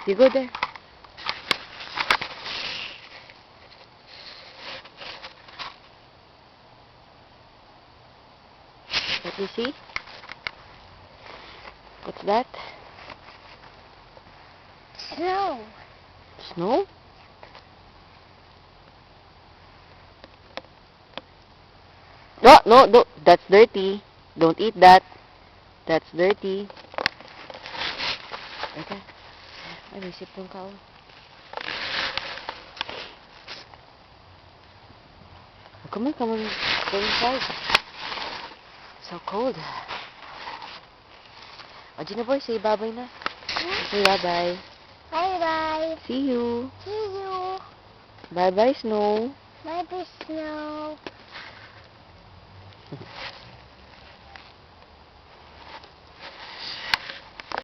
You go there. Let me see. What's that? Snow. Snow? No, no, no, that's dirty. Don't eat that. That's dirty. Okay. Ay, may sipon ka. Oh, come on, come on. Go inside. So cold. O, Gina boy, say bye-bye na. Say bye-bye. Bye-bye. See you. See you. Bye-bye, Snow. Bye-bye, Snow.